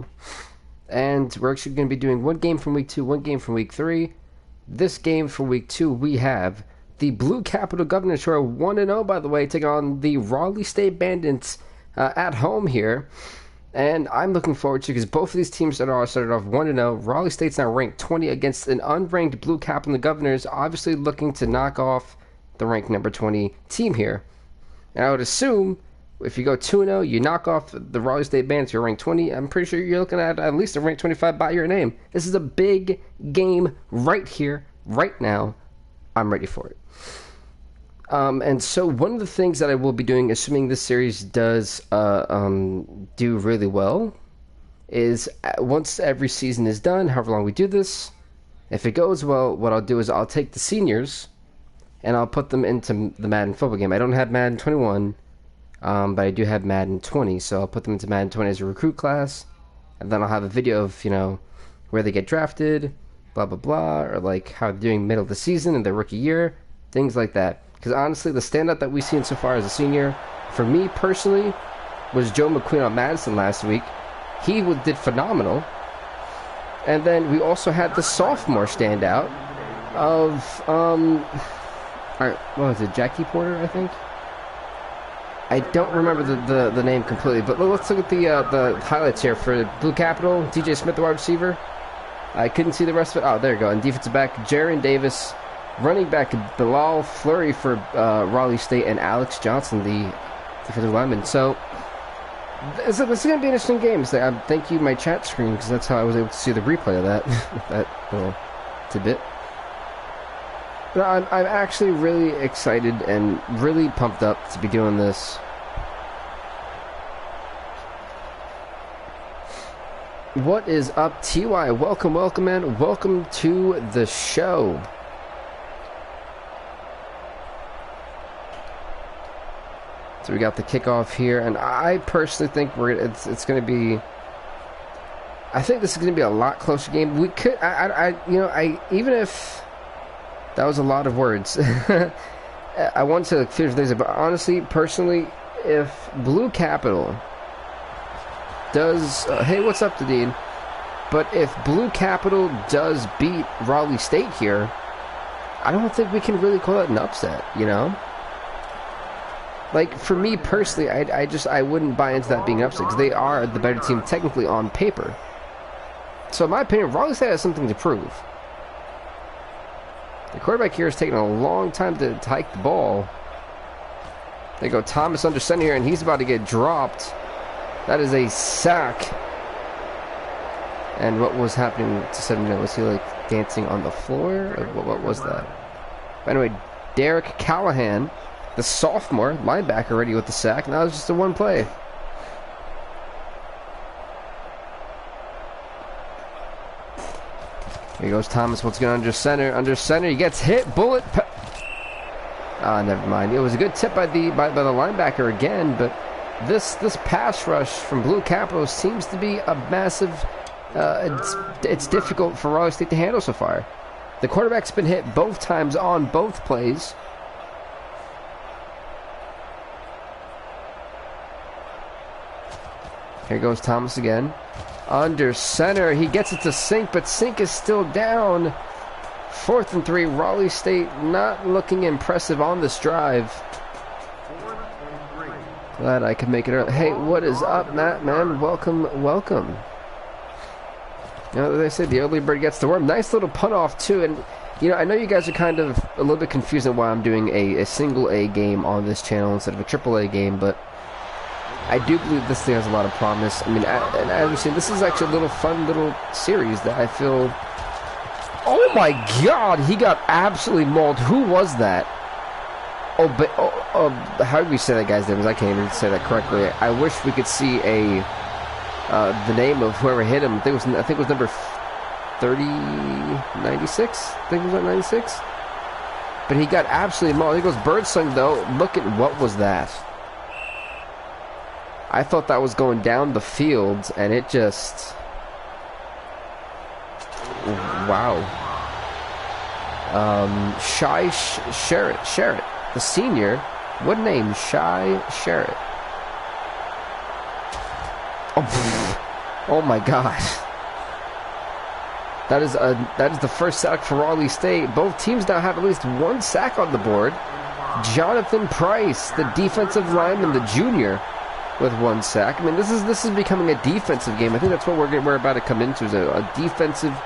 2. And we're actually going to be doing one game from week 2, one game from week 3. This game for week 2, we have the Blue Capital Governors, who are 1-0, by the way, taking on the Raleigh State Bandits at home here. And I'm looking forward to it because both of these teams started off 1-0. Raleigh State's now ranked 20 against an unranked Blue Capital Governors, obviously looking to knock off the ranked number 20 team here. And I would assume if you go 2-0, you knock off the Raleigh State Bandits, you're ranked 20. I'm pretty sure you're looking at least a ranked 25 by your name. This is a big game right here, right now. I'm ready for it. And so one of the things that I will be doing, assuming this series does do really well, is once every season is done, however long we do this, if it goes well, what I'll do is I'll take the seniors and I'll put them into the Madden football game. I don't have Madden 21, but I do have Madden 20, so I'll put them into Madden 20 as a recruit class, and then I'll have a video of, where they get drafted, blah, blah, blah, or like how they're doing middle of the season in their rookie year, things like that. Because honestly, the standout that we've seen so far as a senior, for me personally, was Joe McQueen on Madison last week. He did phenomenal. And then we also had the sophomore standout of, what was it, Jackie Porter, I think? I don't remember the name completely, but let's look at the highlights here for Blue Capital. DJ Smith, the wide receiver. I couldn't see the rest of it. Oh, there you go. And defensive back, Jaron Davis. Running back, Bilal Fleury for Raleigh State, and Alex Johnson, the defensive lineman. So, this is going to be an interesting game. So, thank you, my chat screen, because that's how I was able to see the replay of that, that little tidbit. But I'm actually really excited and really pumped up to be doing this. What is up, TY? Welcome, man. Welcome to the show. So we got the kickoff here, and I personally think it's going to be. I think this is going to be a lot closer game. We could, even if that was a lot of words, I want to clear things up. But honestly, personally, if Blue Capital does, hey, what's up, Dean? But if Blue Capital does beat Raleigh State here, I don't think we can really call it an upset, Like, for me personally, I wouldn't buy into that being an upset, because they are the better team technically on paper. So in my opinion, Raleigh State has something to prove. The quarterback here is taking a long time to hike the ball. There you go, Thomas under center here, and he's about to get dropped. That is a sack. And what was happening to 7 was he like dancing on the floor? Or what was that? But anyway, Derek Callahan, the sophomore linebacker, ready with the sack. Now it's just a one play. Here goes Thomas once again under center. Under center, he gets hit. Bullet. Never mind. It was a good tip by the linebacker again, but this pass rush from Blue Capital seems to be a massive. It's difficult for Raleigh State to handle so far. The quarterback's been hit both times on both plays. Here goes Thomas again. Under center. He gets it to Sink, but Sink is still down. 4th and 3. Raleigh State not looking impressive on this drive. Glad I could make it early. Hey, what is up, Matt, man? Welcome. They say the early bird gets the worm. Nice little punt off, too. And, I know you guys are kind of a little bit confused on why I'm doing a single A game on this channel instead of a triple A game, but I do believe this thing has a lot of promise. I mean, and as we've seen, this is actually a fun little series that I feel. Oh my God, he got absolutely mauled. Who was that? How do we say that guy's name? I can't even say that correctly. I wish we could see the name of whoever hit him. I think it was number 96. I think it was at 96. But he got absolutely mauled. Here goes Birdsong, though. Look at what was that. I thought that was going down the field, and it just... Wow. Shy Sherritt, the senior. What name? Shy Sherritt. Oh, Oh my gosh. That is the first sack for Raleigh State. Both teams now have at least one sack on the board. Jonathan Price, the defensive lineman, the junior, with one sack. I mean, this is becoming a defensive game. I think that's what we're about to come into, is a defensive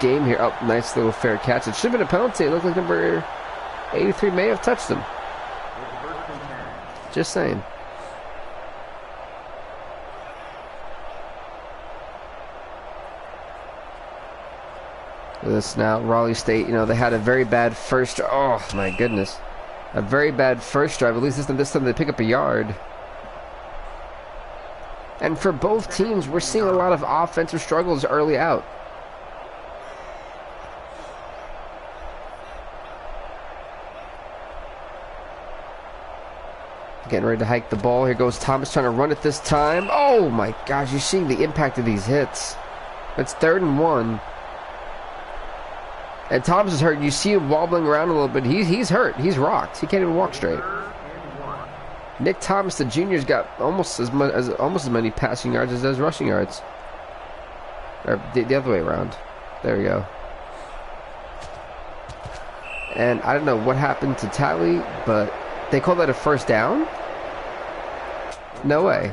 game here. Oh, nice little fair catch. It should have been a penalty. It looked like number 83 may have touched him. Just saying. This now, Raleigh State, you know, they had a very bad first. Oh my goodness, a very bad first drive. At least this time they pick up a yard. And for both teams, we're seeing a lot of offensive struggles early out. Getting ready to hike the ball. Here goes Thomas trying to run it this time. Oh my gosh, you're seeing the impact of these hits. It's 3rd and 1. And Thomas is hurt. You see him wobbling around a little bit. He's hurt. He's rocked. He can't even walk straight. Nick Thomas, the junior's got almost as many passing yards as does rushing yards. Or the other way around. There we go. And I don't know what happened to Tally, but they call that a first down? No way.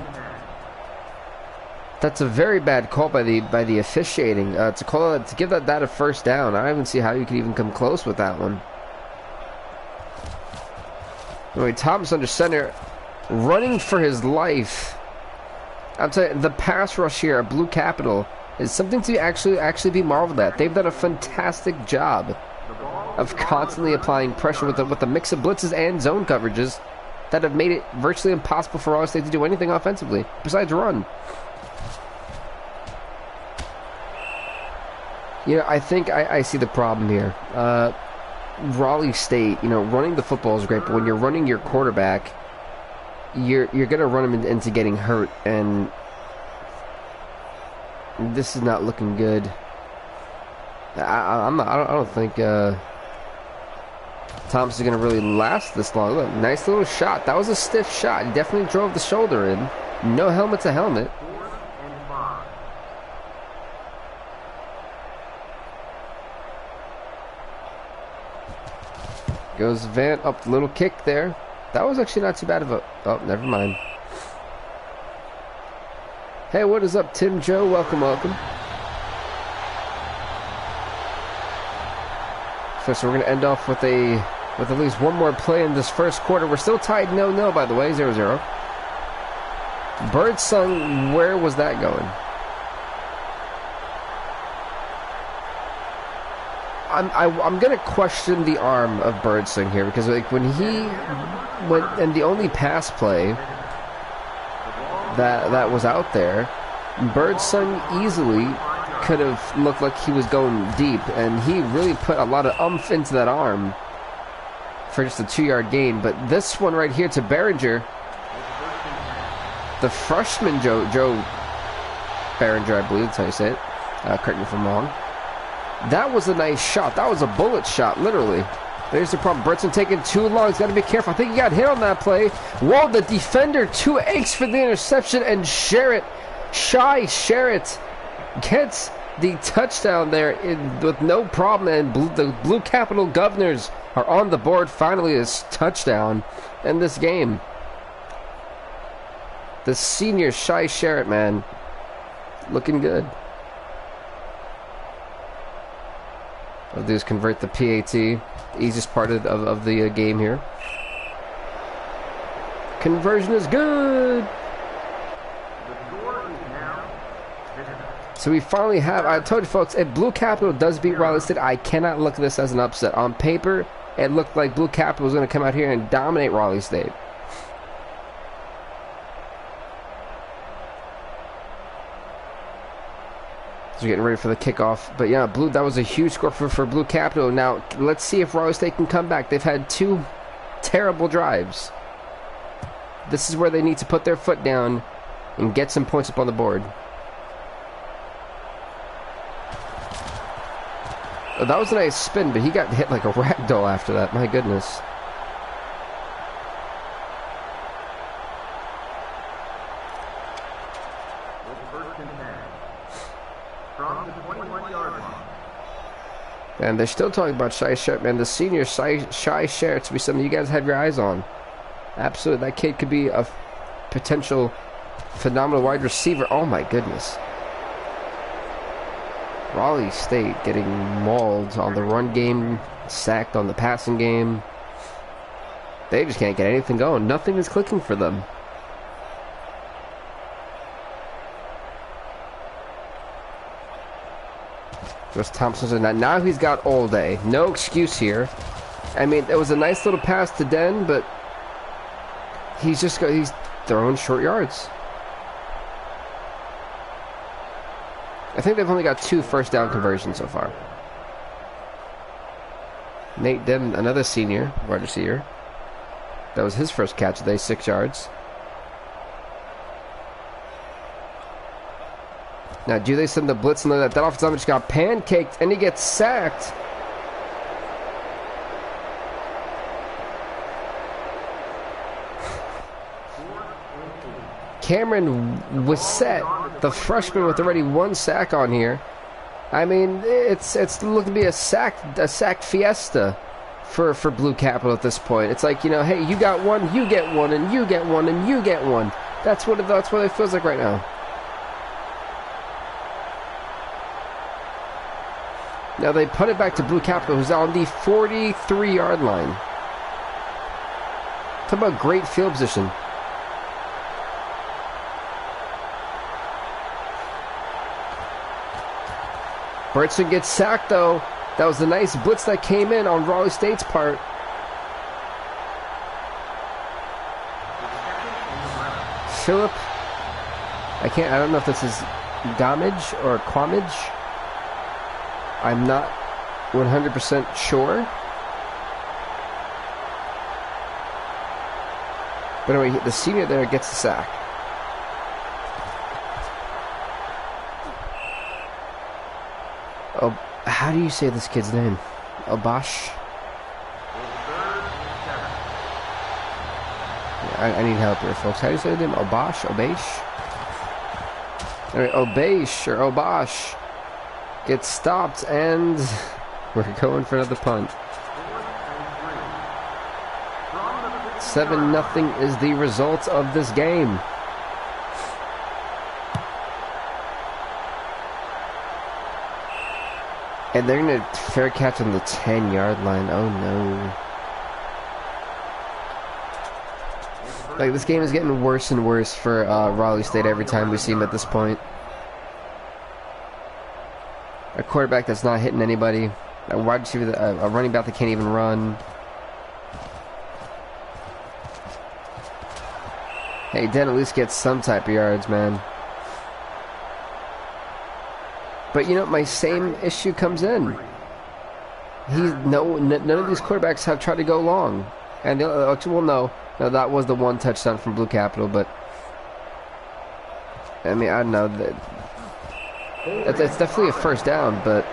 That's a very bad call by the officiating. To give that a first down. I don't even see how you could even come close with that one. Anyway, Thomas under center, running for his life. I'm telling you, the pass rush here at Blue Capital is something to actually be marveled at. They've done a fantastic job of constantly applying pressure with a mix of blitzes and zone coverages that have made it virtually impossible for Raleigh State to do anything offensively besides run. You know, I think I see the problem here. Raleigh State, you know, running the football is great, but when you're running your quarterback, you're gonna run him into getting hurt, and this is not looking good. I don't think Thomas is gonna really last this long. Look, nice little shot. That was a stiff shot. He definitely drove the shoulder in. No helmet to helmet. Goes Van up the little kick there. That was actually not too bad of a... Oh, never mind. Hey, what is up, Tim Joe? Welcome, welcome. So we're going to end off with at least one more play in this first quarter. We're still tied 0-0, by the way, 0-0. Birdsong, where was that going? I'm gonna question the arm of Birdsong here, because like when he went, and the only pass play that was out there, Birdsong easily could have looked like he was going deep, and he really put a lot of oomph into that arm for just a 2-yard gain. But this one right here to Behringer, the freshman Joe Behringer, I believe that's how you say it. Correct me if I'm wrong. That was a nice shot. That was a bullet shot, literally. There's the problem. Birdsong taking too long. He's got to be careful. I think he got hit on that play. Whoa, the defender, 2 eggs for the interception, and Sherritt, Sherritt, gets the touchdown there with no problem, and the Blue Capital Governors are on the board. Finally, a touchdown in this game. The senior Shy Sherritt, man, looking good. I'll do is convert the PAT, easiest part of the game here. Conversion is good. So we finally have, I told you folks, if Blue Capital does beat Raleigh State, I cannot look at this as an upset. On paper, it looked like Blue Capital was going to come out here and dominate Raleigh State. So we're getting ready for the kickoff. But yeah, that was a huge score for Blue Capital. Now, let's see if Raleigh State can come back. They've had 2 terrible drives. This is where they need to put their foot down and get some points up on the board. Oh, that was a nice spin, but he got hit like a ragdoll after that. My goodness. From the 21-yard line. And they're still talking about Shy Sharp, man. The senior Shy Sharp to be something you guys have your eyes on. Absolutely, that kid could be a potential phenomenal wide receiver. Oh my goodness. Raleigh State getting mauled on the run game, sacked on the passing game. They just can't get anything going. Nothing is clicking for them. Just Thompson's in that. Now he's got all day. No excuse here. I mean, it was a nice little pass to Den, but he's throwing short yards. I think they've only got 2 first down conversions so far. Nate Den, another senior wide receiver. That was his first catch today, 6 yards. Now, do they send the blitz and that offensive lineman just got pancaked and he gets sacked? Cameron Wissett, the freshman with already 1 sack on here. I mean, it's looking to be a sack fiesta for Blue Capital at this point. It's like, you know, hey, you got 1, you get 1, and you get 1, and you get 1. That's what it feels like right now. Now they put it back to Blue Capital, who's on the 43-yard line. Talk about great field position. Bertson gets sacked, though. That was a nice blitz that came in on Raleigh State's part. Philip, I don't know if this is Gamage or Quamage. I'm not 100% sure. But anyway, the senior there gets the sack. Oh, how do you say this kid's name? Obash? Yeah, I need help here, folks. How do you say the name? Obash? Obash? Anyway, Obash or Obash gets stopped, and we're going for another punt. 7-0 is the result of this game. And they're going to fair catch on the 10-yard line. Oh, no. Like, this game is getting worse and worse for Raleigh State every time we see them at this point. A quarterback that's not hitting anybody. A wide receiver, a running back that can't even run. Hey, Den at least gets some type of yards, man. But, you know, my same issue comes in. None of these quarterbacks have tried to go long. And, well, no, that was the 1 touchdown from Blue Capital, but, I mean, I don't know. It's definitely a first down, but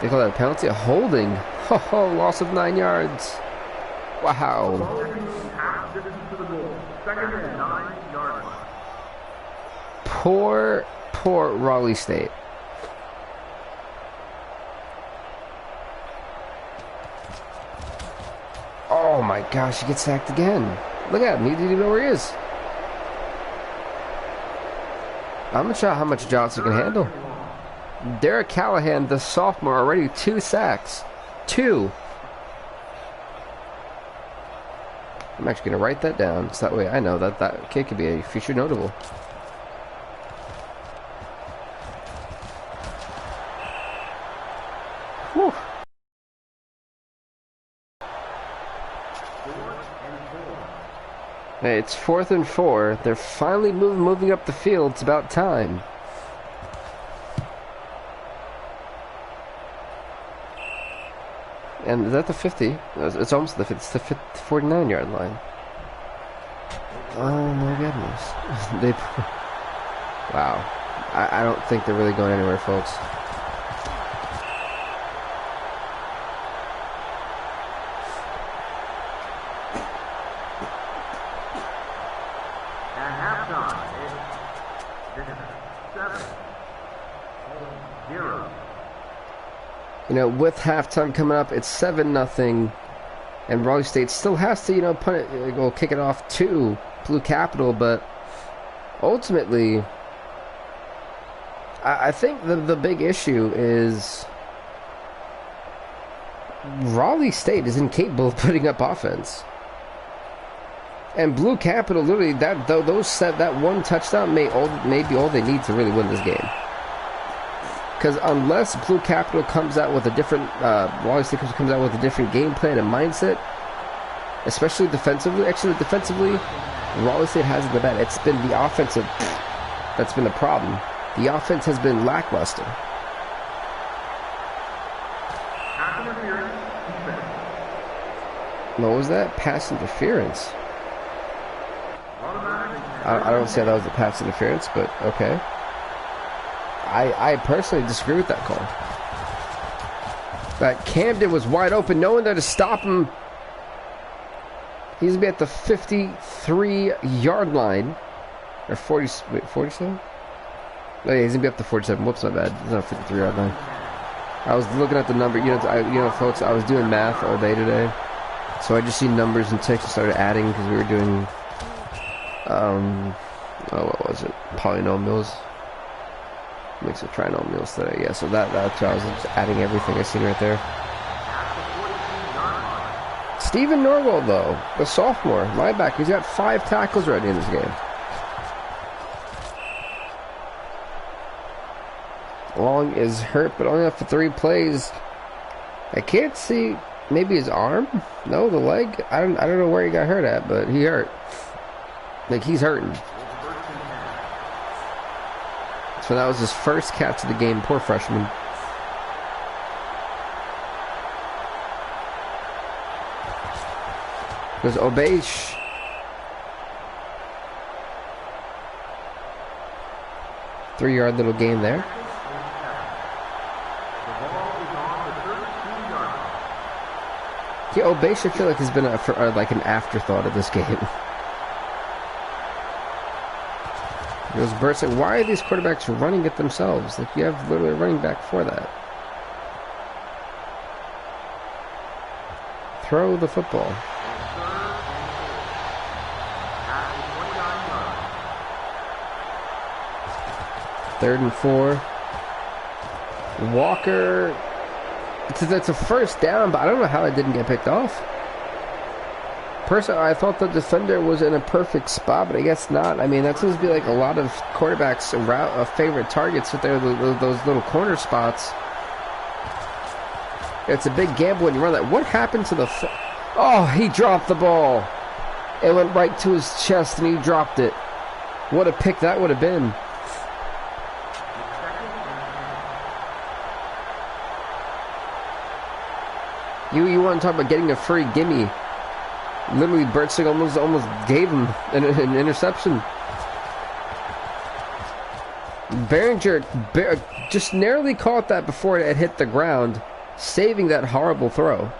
they call that a penalty? A holding. Oh, loss of 9 yards. Wow. Poor Raleigh State. Oh my gosh, he gets sacked again. Look at him, he didn't even know where he is. I'm not sure how much Johnson can handle. Derek Callahan, the sophomore, already 2 sacks. 2. I'm actually going to write that down, so that way I know that kid could be a future notable. Whew. Hey, it's 4th and 4. They're finally moving up the field. It's about time. And is that the 50? It's almost the 50. It's the 49-yard line. Oh my goodness. Wow. I don't think they're really going anywhere, folks. 0. You know, with halftime coming up, it's 7-0, and Raleigh State still has to, you know, kick it off to Blue Capital, but ultimately, I think the big issue is Raleigh State is incapable of putting up offense. And Blue Capital, literally, that one touchdown may be all they need to really win this game. Because unless Blue Capital comes out with a different, Raleigh State comes out with a different game plan and mindset, especially defensively. Actually, defensively, Raleigh State hasn't been bad. It's been the offensive that's been the problem. The offense has been lackluster. What was that? Pass interference. I don't see how that was a pass interference, but okay. I personally disagree with that call. That Camden was wide open, no one there to stop him. He's going to be at the 53-yard line. Or 47? Oh, yeah, he's going to be up to 47. Whoops, my bad. He's not a 53-yard line. I was looking at the number. You know, folks, I was doing math all day today. So I just see numbers and ticks and started adding because we were doing, what was it? Polynomials. Mix of trinomials today. Yeah, so that's why I was just adding everything I seen right there. Stephen Norwell, though, the sophomore linebacker, he's got 5 tackles already in this game. Long is hurt, but only up for 3 plays. I can't see. Maybe his arm? No, the leg. I don't know where he got hurt at, but he hurt. Like, he's hurting. So that was his first catch of the game. Poor freshman. There's Obeish. Three-yard little gain there. Yeah, Obeish, I feel like has been like an afterthought of this game. It was Burton. Why are these quarterbacks running it themselves? Like, you have literally a running back for that. Throw the football. Third and 4. Walker. That's a first down, but I don't know how it didn't get picked off. Personally, I thought the defender was in a perfect spot, but I guess not. I mean, that seems to be like a lot of quarterbacks' favorite targets with those little corner spots. It's a big gamble when you run that. What happened to the... Oh, he dropped the ball. It went right to his chest, and he dropped it. What a pick that would have been. You want to talk about getting a free gimme. Literally, Bertzing almost gave him an interception. Behringer just narrowly caught that before it hit the ground, saving that horrible throw.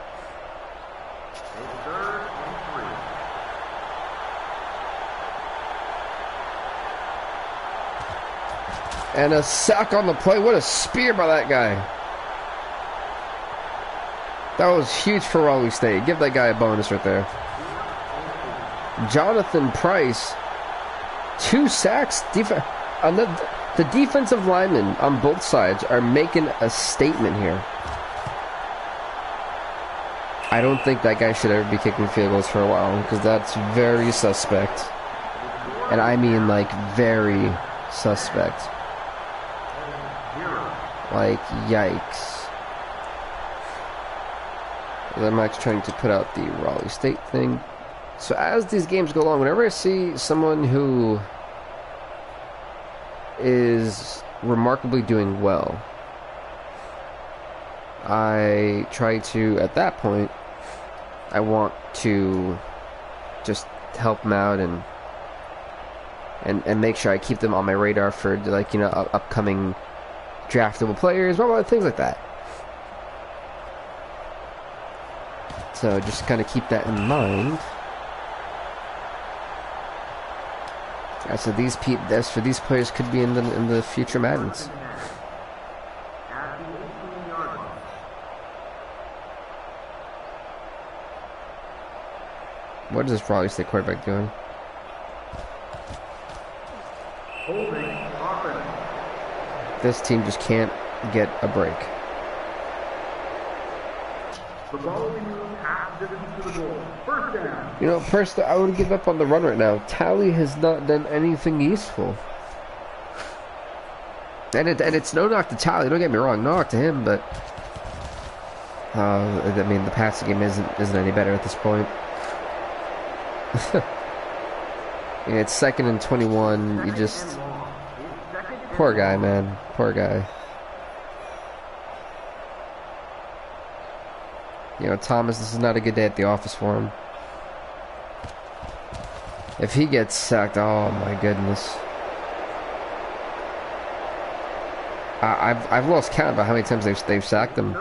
And a sack on the play. What a spear by that guy. That was huge for Raleigh State. Give that guy a bonus right there. Jonathan Price, 2 sacks. The defensive linemen on both sides are making a statement here. I don't think that guy should ever be kicking field goals for a while, because that's very suspect. And I mean, like, very suspect. Like, yikes. I'm actually trying to put out the Raleigh State thing. So as these games go along, whenever I see someone who is remarkably doing well, I try to, at that point, I want to just help them out and make sure I keep them on my radar for, like, you know, upcoming draftable players, well, things like that. So just kind of keep that in mind. So these players could be in the future Maddens. What is this Raleigh State quarterback doing? Holding offense. This team just can't get a break. The ball will be moved half distance to the goal. First down. You know, personally, I would give up on the run right now. Tally has not done anything useful. And it's no knock to Tally, don't get me wrong, no knock to him, but I mean, the passing game isn't any better at this point. Yeah, it's 2nd and 21. You just poor guy, man, poor guy. You know, Thomas, this is not a good day at the office for him. If he gets sacked, oh my goodness. I've lost count about how many times they've sacked him.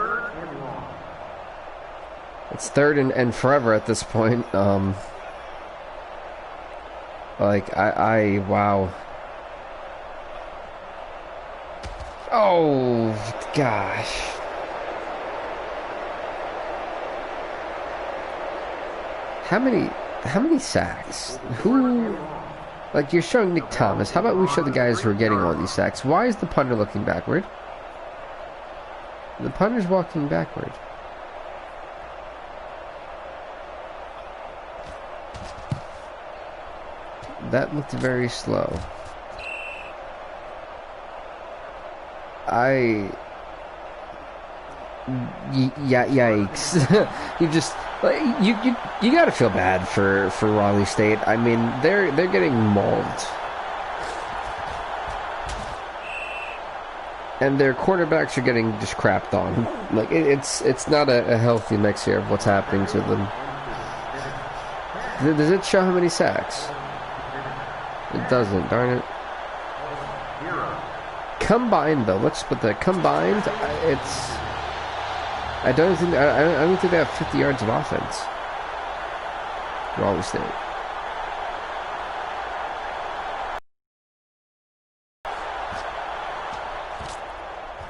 It's 3rd and forever at this point. Like wow. Oh gosh. How many sacks? Who? Like, you're showing Nick Thomas. How about we show the guys who are getting all these sacks? Why is the punter looking backward? The punter's walking backward. That looked very slow. Yikes. You just... You gotta feel bad for Raleigh State. I mean, they're getting mauled, and their quarterbacks are getting just crapped on. Like it's not a healthy mix here of what's happening to them. Does it show how many sacks? It doesn't. Darn it. Combined though, let's put the combined. It's. I don't think they have 50 yards of offense. Raleigh State.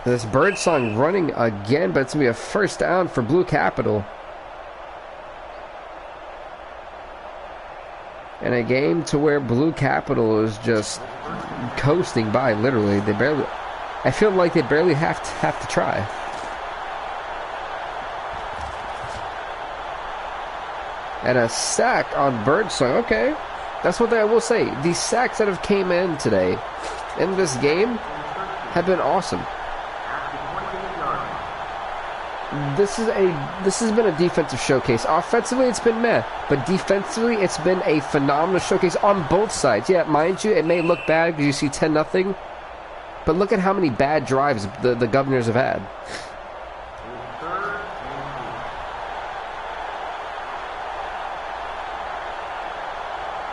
This Birdsong running again, but it's gonna be a first down for Blue Capital. In a game to where Blue Capital is just coasting by, literally. I feel like they barely have to try. And a sack on Birdsong. Okay, that's what I will say. These sacks that have came in today in this game have been awesome. This has been a defensive showcase. Offensively, it's been meh, but defensively, it's been a phenomenal showcase on both sides. Yeah, mind you, it may look bad because you see 10-0, but look at how many bad drives the Governors have had.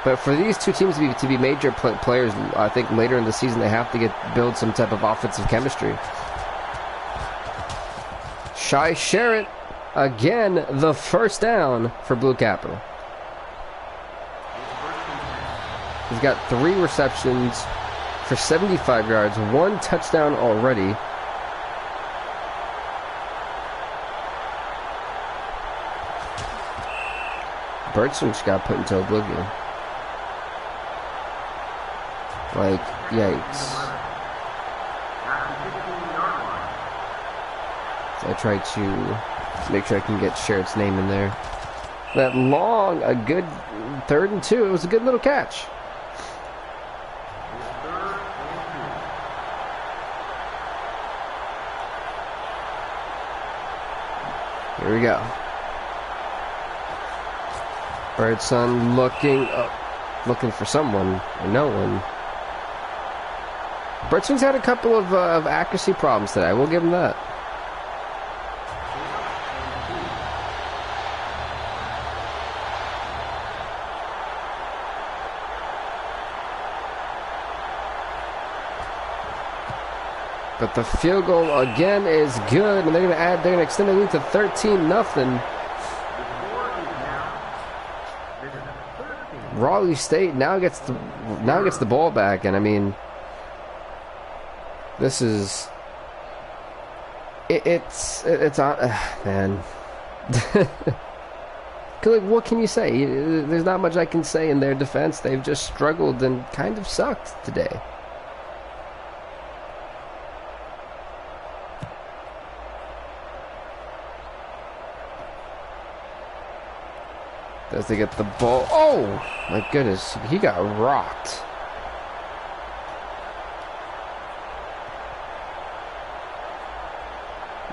But for these two teams to be major players, I think later in the season they have to build some type of offensive chemistry. Shy Sherritt, again, the first down for Blue Capital. He's got 3 receptions for 75 yards, 1 touchdown already. Birdsong just got put into oblivion. Like, yikes. So I try to make sure I can get Sherritt's name in there. That long, a good 3rd and 2. It was a good little catch. Here we go. Birdsong looking for someone, or no one. Birdsong's had a couple of accuracy problems today. I will give him that. But the field goal again is good, and they're gonna extend the lead to 13-0. Raleigh State now gets the ball back, and I mean, this is it's on, man. 'Cause, like, what can you say? There's not much I can say in their defense. They've just struggled and kind of sucked today. As they get the ball. Oh, my goodness. He got rocked.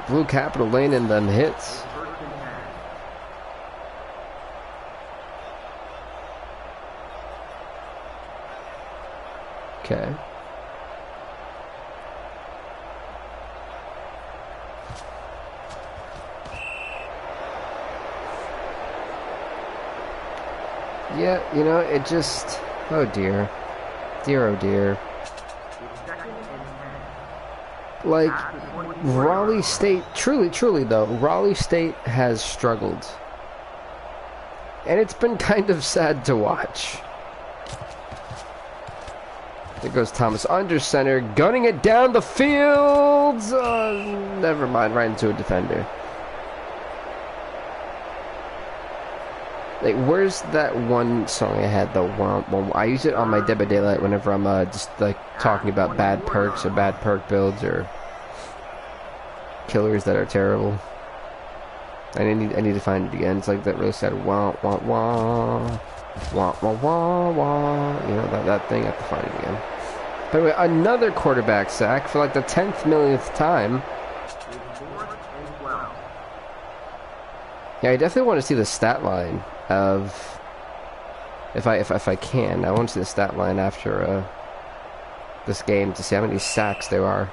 Blue Capital laying in them hits. Okay. Yeah, you know, it just... Oh, dear. Dear, oh, dear. Like, Raleigh State... Truly, though, Raleigh State has struggled. And it's been kind of sad to watch. There goes Thomas under center, gunning it down the field! Never mind, right into a defender. Like, where's that one song I had, though? Well, I use it on my Dead by Daylight whenever I'm just, like, talking about bad perks or bad perk builds or killers that are terrible. I need to find it again. It's like that really sad wah, wah, wah, wah, wah, wah, wah. You know, that thing. I have to find it again. But anyway, another quarterback sack for, like, the 10th millionth time. Yeah, I definitely want to see the stat line of, if I can, I want to see the stat line after this game to see how many sacks there are.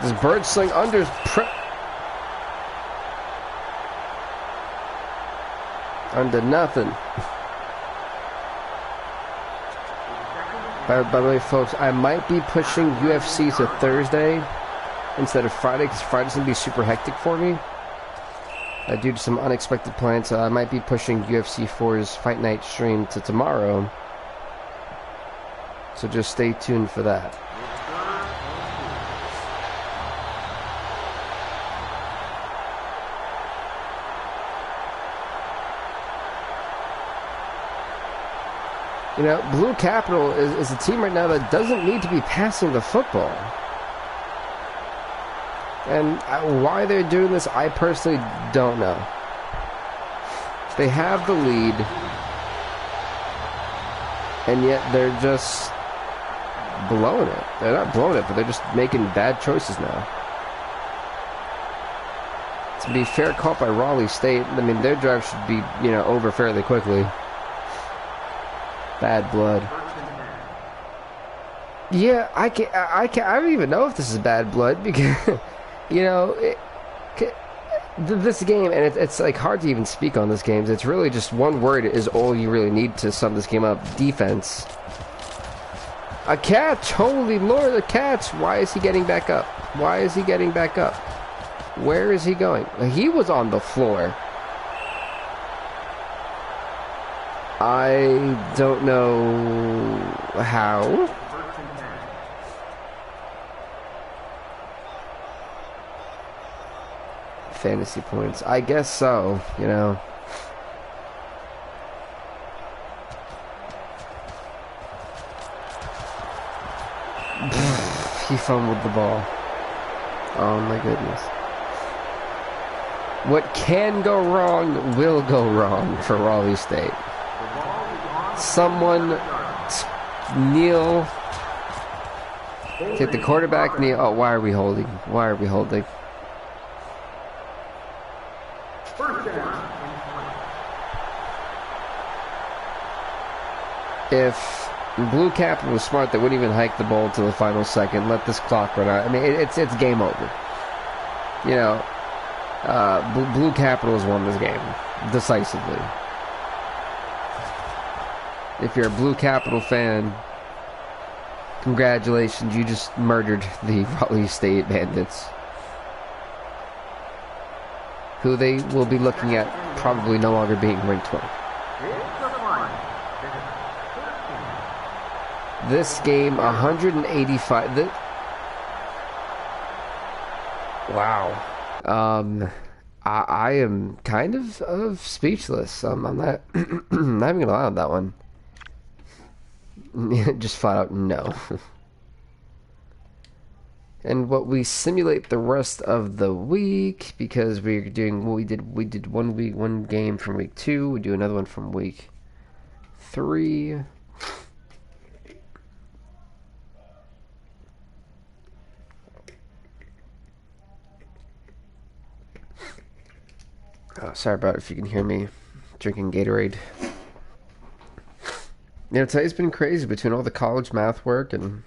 This bird sling under under nothing. By the way, folks, I might be pushing UFC to Thursday instead of Friday, because Friday's going to be super hectic for me. Due to some unexpected plans, I might be pushing UFC 4's Fight Night stream to tomorrow. So just stay tuned for that. You know, Blue Capital is a team right now that doesn't need to be passing the football. And why they're doing this, I personally don't know. They have the lead, and yet they're just blowing it. They're not blowing it, but they're just making bad choices now. To be fair caught by Raleigh State, I mean, their drive should be, you know, over fairly quickly. Bad blood. Yeah, I don't even know if this is bad blood because, you know, this game, and it's like hard to even speak on this game. It's really just one word is all you really need to sum this game up: defense. A catch! Holy Lord, a catch! Why is he getting back up? Why is he getting back up? Where is he going? He was on the floor. I don't know how. Fantasy points. I guess so, you know. He fumbled the ball. Oh my goodness. What can go wrong will go wrong for Raleigh State. Someone kneel. Take the quarterback kneel. Oh, why are we holding? Why are we holding? If Blue Capital was smart, they wouldn't even hike the ball to the final second. Let this clock run out. I mean, it's game over. You know, Blue Capital has won this game decisively. If you're a Blue Capital fan, congratulations, you just murdered the Raleigh State Bandits, who they will be looking at probably no longer being ranked 20. This game, 185. Wow. I am kind of speechless. I'm not, not even gonna lie on that one. Just flat out no. And what we simulate the rest of the week, because we're doing what we did one game from week 2, we do another one from week 3. Oh, sorry about if you can hear me drinking Gatorade. You know, today's been crazy between all the college math work and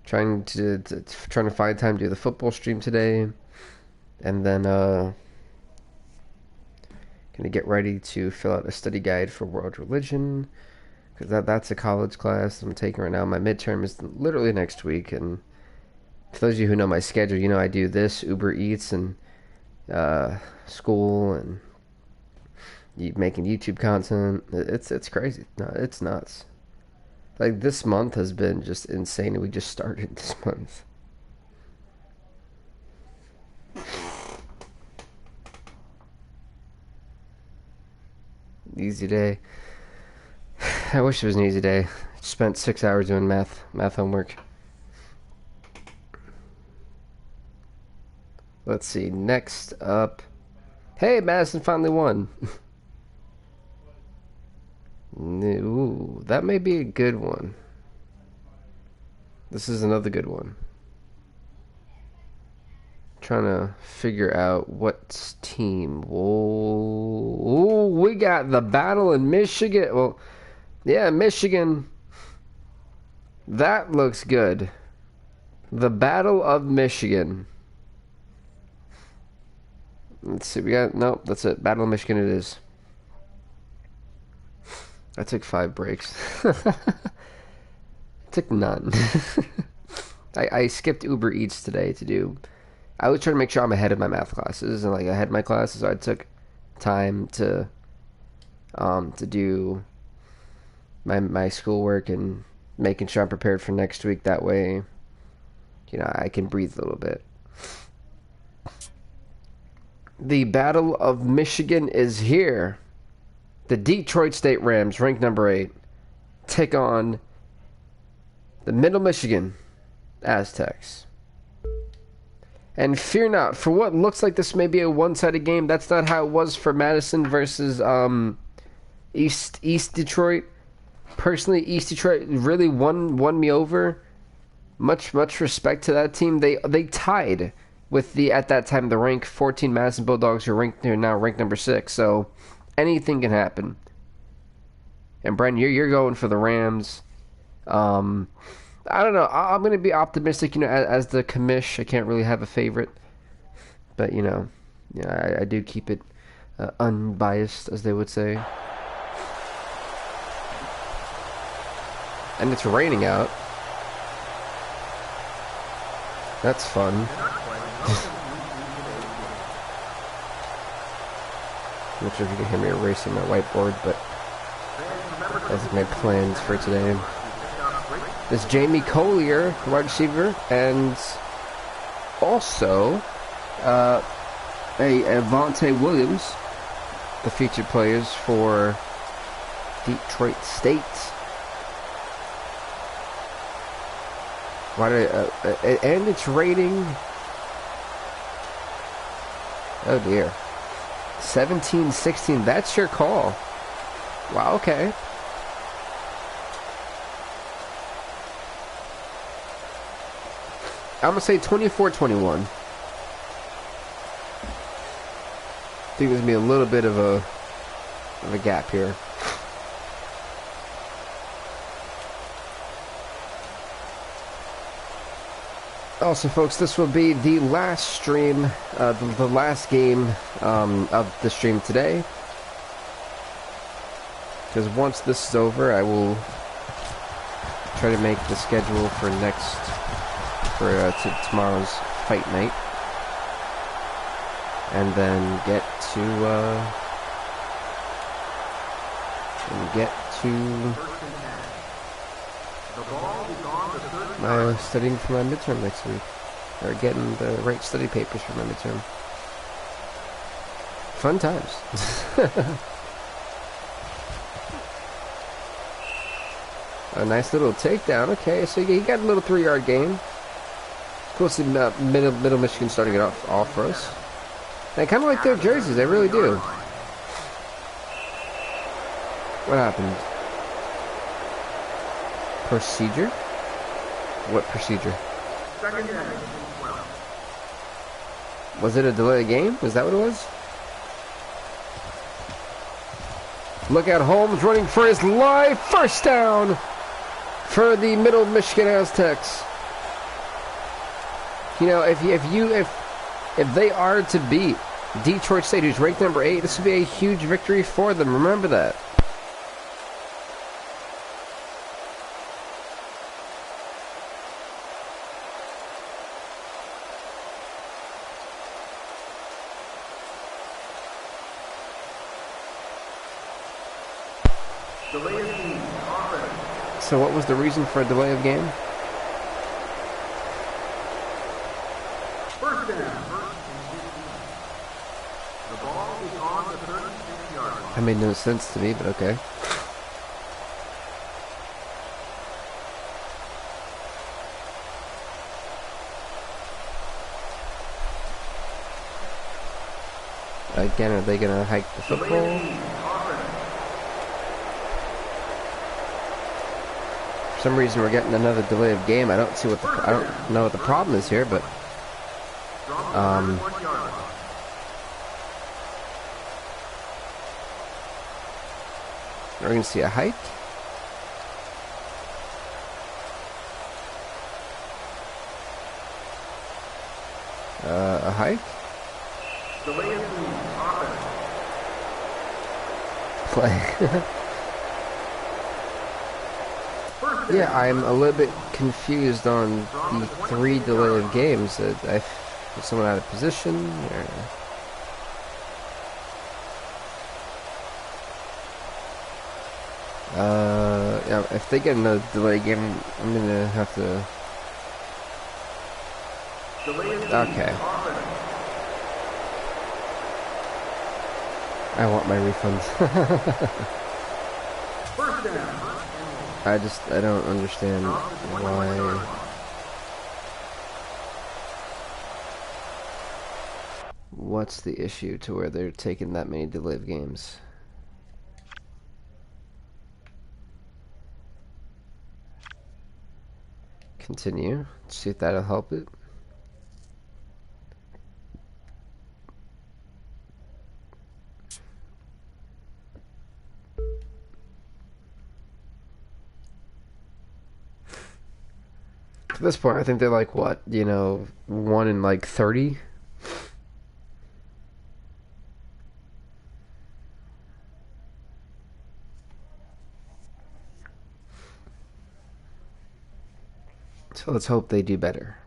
trying to find time to do the football stream today, and then gonna get ready to fill out a study guide for world religion, because that's a college class I'm taking right now. My midterm is literally next week, and for those of you who know my schedule, you know I do this, Uber Eats, and school, and making YouTube content. It's crazy. No, it's nuts. Like, this month has been just insane, and we just started this month. Easy day. I wish it was an easy day. Spent 6 hours doing math homework. Let's see, next up. Hey, Madison finally won. Ooh, that may be a good one. This is another good one. Trying to figure out what team. Whoa, we got the battle in Michigan. Well, yeah, Michigan. That looks good. The Battle of Michigan. Let's see, we got, nope, that's it. Battle of Michigan it is. I took 5 breaks. Took none. I skipped Uber Eats today to do. I was trying to make sure I'm ahead of my math classes and like ahead of my classes. So I took time to do my schoolwork and making sure I'm prepared for next week. That way, you know, I can breathe a little bit. The Battle of Michigan is here. The Detroit State Rams, ranked number 8, take on the Middle Michigan Aztecs. And fear not, for what looks like this may be a one-sided game, that's not how it was for Madison versus East Detroit. Personally, East Detroit really won me over. Much respect to that team. They tied with the, at that time, the rank 14 Madison Bulldogs, who are now ranked number 6. So anything can happen. And Brent, you're going for the Rams. I don't know. I'm going to be optimistic. You know, as the commish, I can't really have a favorite, but you know, yeah, I do keep it unbiased, as they would say. And it's raining out. That's fun. I'm not sure if you can hear me erasing my whiteboard, but that's my plans for today. There's Jamie Collier, wide receiver, and also Avante Williams, the featured players for Detroit State. And it's rating. Oh dear. 17-16. That's your call. Wow. Okay. I'm gonna say 24-21. I think there's gonna be a little bit of a gap here. Also, folks, this will be the last stream, the last game of the stream today. Because once this is over, I will try to make the schedule for tomorrow's fight night, and then get to and get to The ball is on the 30. my studying for my midterm next week. Or getting the right study papers for my midterm. Fun times. A nice little takedown. Okay, so you got a little 3-yard gain. Of course, Middle Michigan starting it off for us. They kind of like their jerseys. They really do. What happened? Procedure? What procedure? Second down. 12. Was it a delay of game? Is that what it was? Look at Holmes running for his life. First down for the Middle Michigan Aztecs. You know, if they are to beat Detroit State, who's ranked number 8, this would be a huge victory for them. Remember that. Delay of game. Offense. So what was the reason for a delay of game? First down. First and 15. The ball is on the 36-yard line. That made no sense to me, but okay. Again, are they gonna hike the Delay of football? game. Offense. For some reason, we're getting another delay of game. I don't know what the problem is here, but From the 31-yard line. we're gonna see a hike. A hike. Delay of game. Offense. Play. First down. Yeah, I'm a little bit confused on the 3 delay of games. Was someone out of position? Or... yeah, if they get another delay game, I'm gonna have to. Delay of game. Okay, Offense. I want my refunds. First down. I don't understand why. What's the issue to where they're taking that many delay of games? Continue. See if that'll help it. At this point, I think they're like, what, 1 in like 30? So let's hope they do better.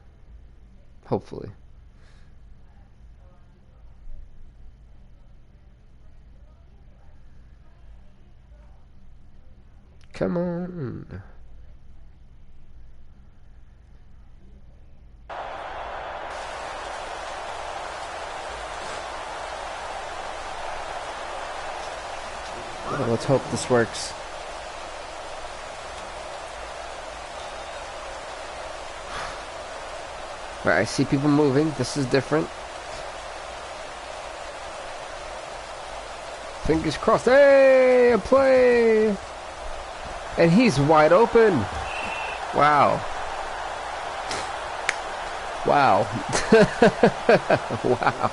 Hopefully. Come on. Well, let's hope this works. Alright, I see people moving. This is different. Fingers crossed. Hey, a play! And he's wide open. Wow. Wow. Wow.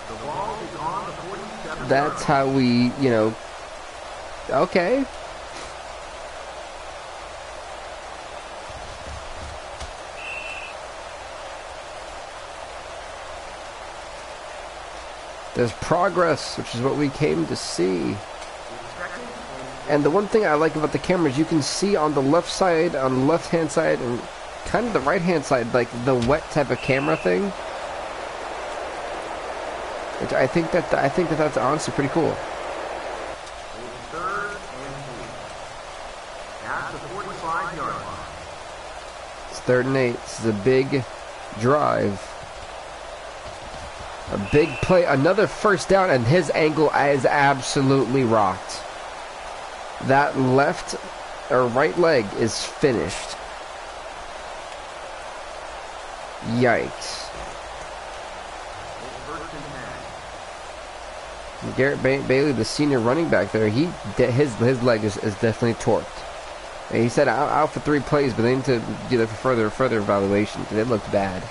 The ball is on the 47. That's how we, okay. There's progress, which is what we came to see. And the one thing I like about the camera is you can see on the left side, on the left-hand side, and kind of the right-hand side, like the wet type of camera thing. Which I think that that's honestly pretty cool. 3rd and 8. This is a big drive. A big play. Another first down, and his ankle is absolutely rocked. That left or right leg is finished. Yikes. Garrett Bailey, the senior running back there, his leg is definitely torqued. And he said out for 3 plays, but they need to do that for further evaluation because it looked bad.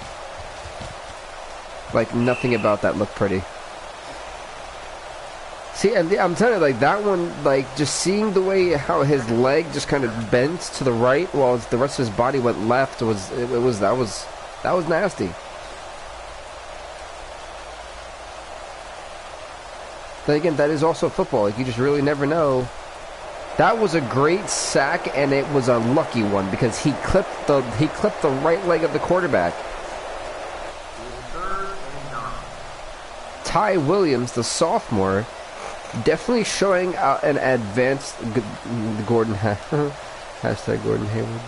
Like nothing about that looked pretty. See, and I'm telling you, like that one, like just seeing the way how his leg just kind of bent to the right while the rest of his body went left that was nasty. But again, that is also football. Like, you just really never know. That was a great sack, and it was a lucky one because he clipped the right leg of the quarterback. Ty Williams, the sophomore, definitely showing an advanced Gordon hashtag Gordon Hayward.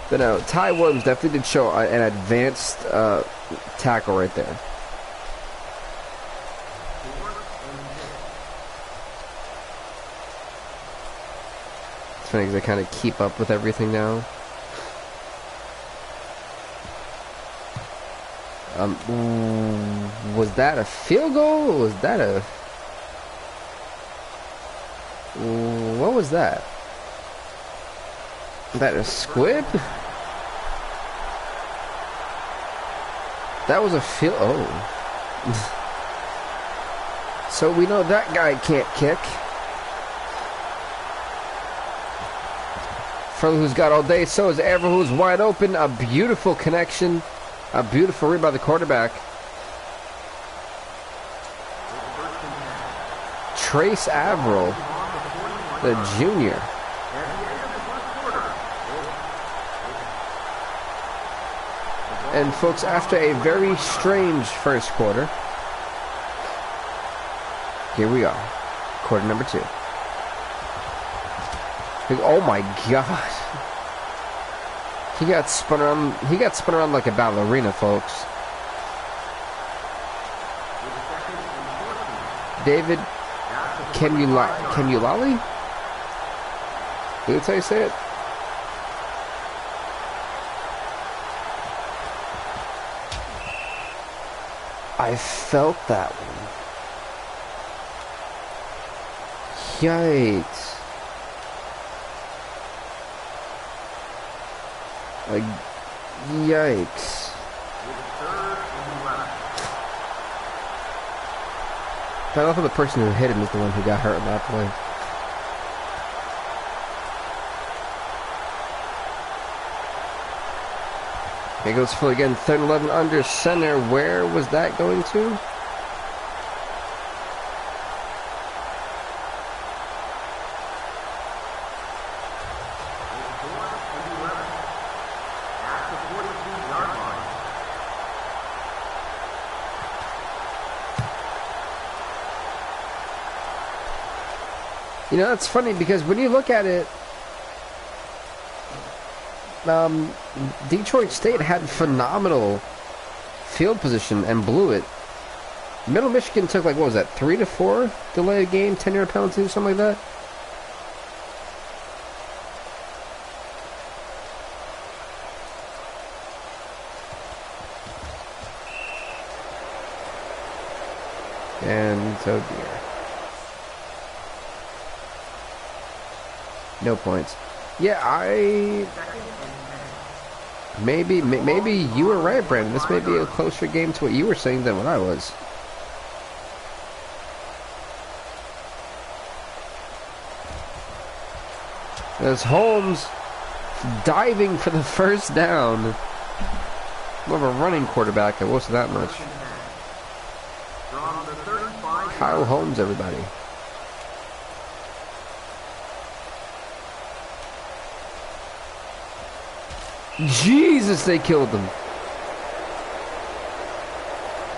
But no, Ty Williams definitely did show an advanced tackle right there. Because they kind of keep up with everything now. Was that a field goal? Or was that a... What was that? Was that a squib? That was a field... Oh. So we know that guy can't kick. Fellow who's got all day, so is Ever, who's wide open. A beautiful connection. A beautiful read by the quarterback. Trace Averill, the junior. And folks, after a very strange first quarter, here we are. Quarter number 2. Oh my god. He got spun around like a ballerina, folks. David Kemulali? That's how you say it? I felt that one. Yikes. Like, yikes. I love how the person who hit him is the one who got hurt in that play. Here goes Phil again, 3rd and 11 under center. Where was that going to? You know, that's funny because when you look at it, Detroit State had phenomenal field position and blew it. Middle Michigan took, like, what was that, 3 to 4 delay game, 10-yard penalty or something like that? And, oh dear. No points. Yeah, maybe you were right, Brandon. This may be a closer game to what you were saying than what I was. There's Holmes diving for the first down. More of a running quarterback. I will say that much. Kyle Holmes, everybody. Jesus, they killed him.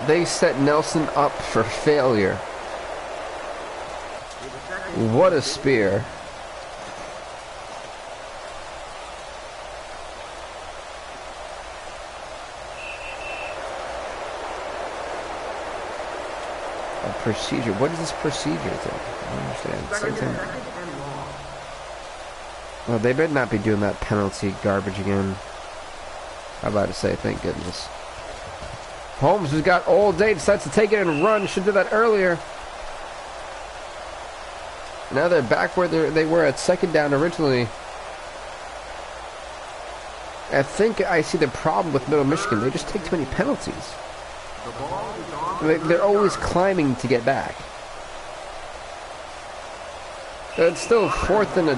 They set Nelson up for failure. What a spear. A procedure. What is this procedure thing? I don't understand. Same thing. Well, they better not be doing that penalty garbage again. I'm about to say, thank goodness. Holmes, who's got all day, decides to take it and run. Should do that earlier. Now they're back where they were at second down originally. I think I see the problem with Middle Michigan. They just take too many penalties. They're always climbing to get back. But it's still fourth and a...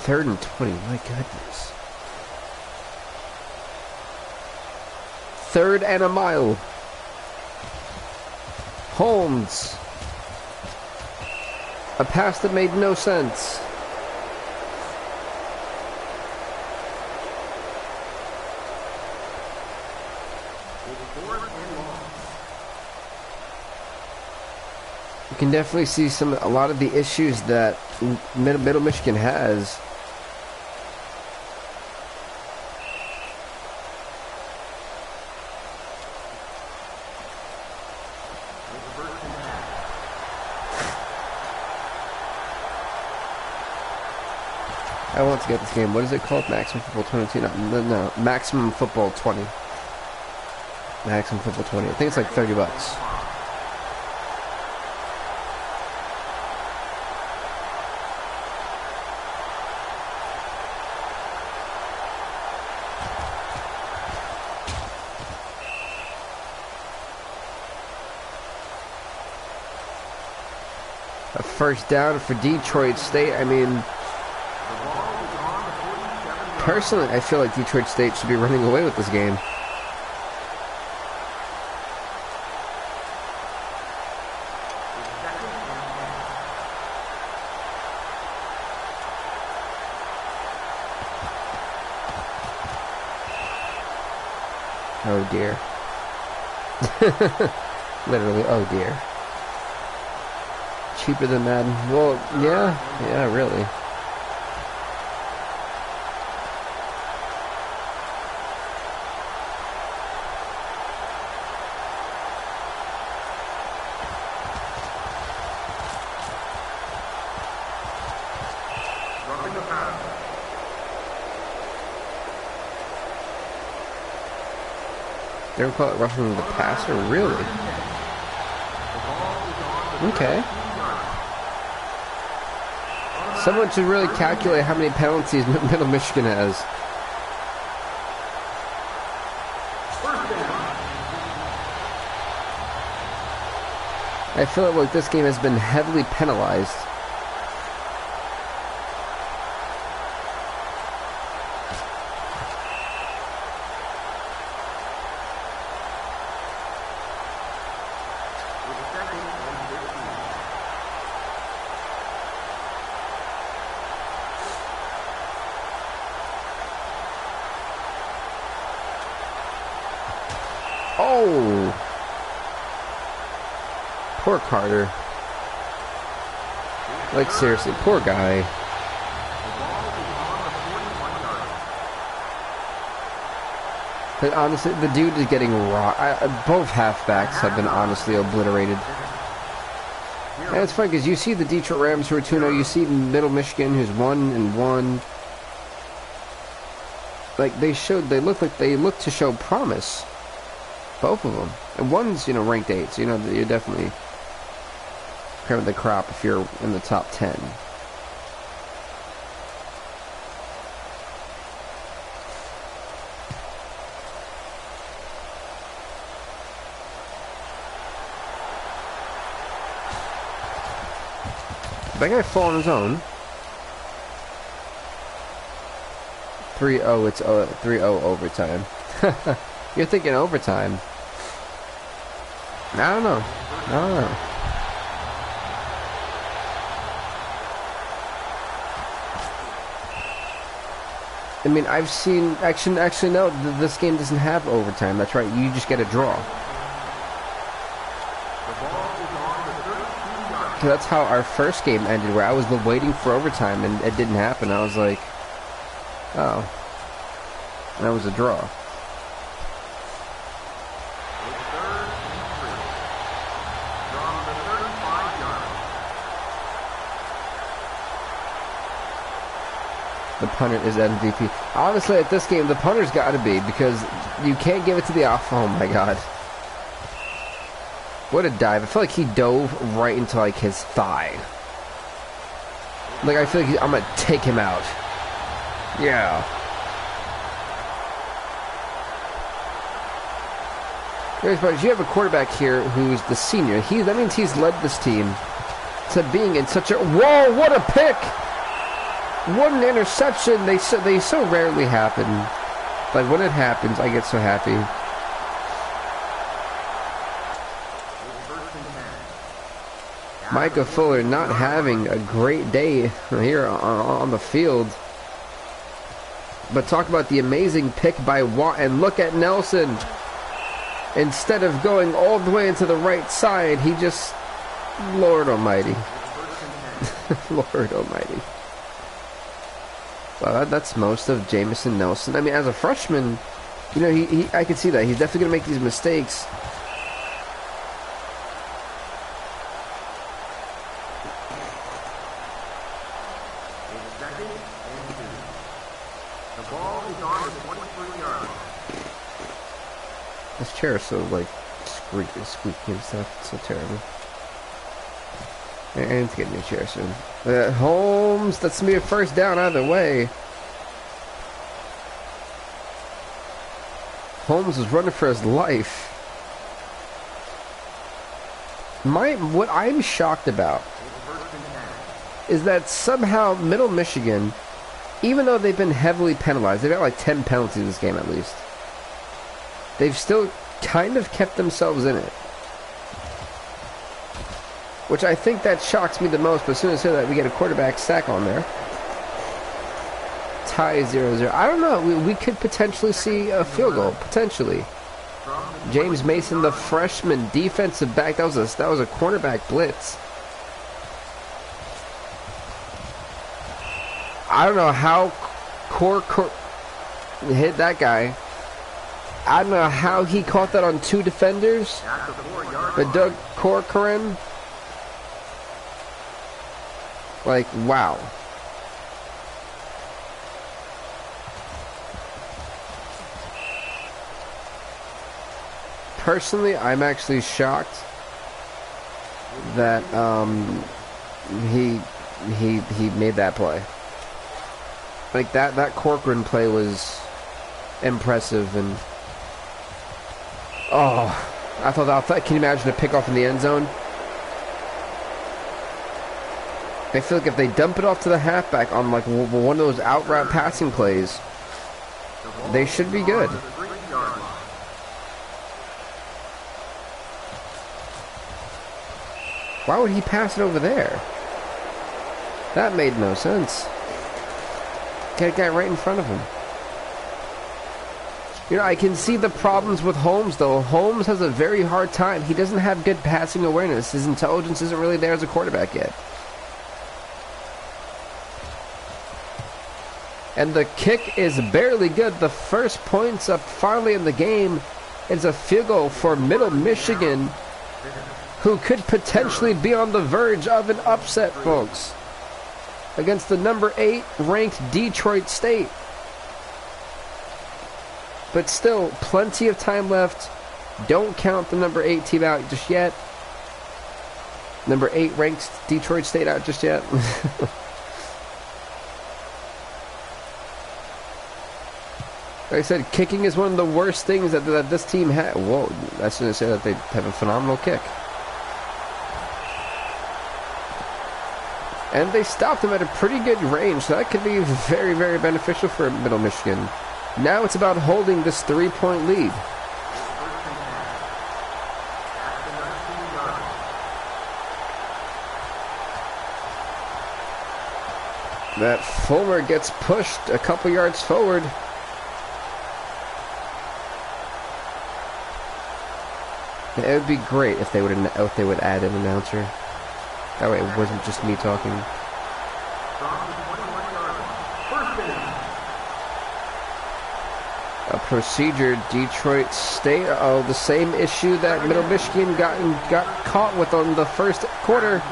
Third and 20, my goodness. Third and a mile. Holmes. A pass that made no sense. You can definitely see a lot of the issues that Middle Michigan has. I want to get this game. What is it called? Maximum Football 22? No, Maximum Football 20. Maximum Football 20. I think it's like $30. A first down for Detroit State. I mean, personally, I feel like Detroit State should be running away with this game. Oh dear. Literally, oh dear. Cheaper than Madden. Well, yeah, really. They would call it roughing the passer? Really? Okay. Someone should really calculate how many penalties Middle Michigan has. I feel like this game has been heavily penalized. Oh! Poor Carter. Like, seriously, poor guy. But honestly, the dude is getting raw. Both halfbacks have been honestly obliterated. And it's funny because you see the Detroit Rams who are 2-0, you see Middle Michigan who's 1-1. Like, they look to show promise. Both of them. And one's, ranked 8, so you're definitely kind of the crop if you're in the top 10. That guy fall on his own. 3-0, it's 3-0 overtime. You're thinking overtime. I don't know. I mean, I've seen... Actually, no, this game doesn't have overtime. That's right, you just get a draw. So that's how our first game ended, where I was waiting for overtime, and it didn't happen. I was like, oh. And that was a draw. It's 3rd and 3. From the 35-yard line. The punter is MVP. Honestly, at this game, the punter's got to be, because you can't give it to the off. Oh my god. What a dive. I feel like he dove right into, like, his thigh. Like, I feel like I'm going to take him out. Yeah. But you have a quarterback here who's the senior. That means he's led this team to being in such a... Whoa, what a pick! What an interception. They so rarely happen. But when it happens, I get so happy. Micah Fuller not having a great day here on the field. But talk about the amazing pick by Watt. And look at Nelson. Instead of going all the way into the right side, he just... Lord almighty. Lord almighty. Well, that's most of Jamison Nelson. I mean, as a freshman, you know, I can see that. He's definitely going to make these mistakes. The ball is on the 23-yard line. This chair is so, like, squeaky and stuff. It's so terrible. I need to get a new chair soon. Holmes, that's going to be a first down either way. Holmes is running for his life. What I'm shocked about is that somehow Middle Michigan, even though they've been heavily penalized, they've got like 10 penalties in this game at least, they've still kind of kept themselves in it. Which I think that shocks me the most, but as soon as I say that, we get a quarterback sack on there. Tie 0-0. I don't know. We could potentially see a field goal. Potentially. James Mason, the freshman defensive back. That was a cornerback blitz. I don't know how hit that guy. I don't know how he caught that on two defenders. But Doug Corcoran. Like, wow. Personally, I'm actually shocked that he made that play. Like that Corcoran play was impressive, and I thought can you imagine a pickoff in the end zone? I feel like if they dump it off to the halfback on like one of those out route passing plays, they should be good. Why would he pass it over there? That made no sense. Get a guy right in front of him. You know, I can see the problems with Holmes, though. Holmes has a very hard time. He doesn't have good passing awareness. His intelligence isn't really there as a quarterback yet. And the kick is barely good. The first points up finally in the game is a field goal for Middle Michigan, who could potentially be on the verge of an upset, folks, against the number 8 ranked Detroit State. But still, plenty of time left. Don't count the number 8 team out just yet. Number 8 ranked Detroit State out just yet. Like I said, kicking is one of the worst things that this team had. Whoa, that's going to say that they have a phenomenal kick. And they stopped him at a pretty good range, so that could be very, very beneficial for Middle Michigan. Now it's about holding this 3-point lead. That Fulmer gets pushed a couple yards forward. It would be great if they would add an announcer. That way it wasn't just me talking. A procedure, Detroit State. Oh, the same issue that Middle Michigan got caught with on the first quarter.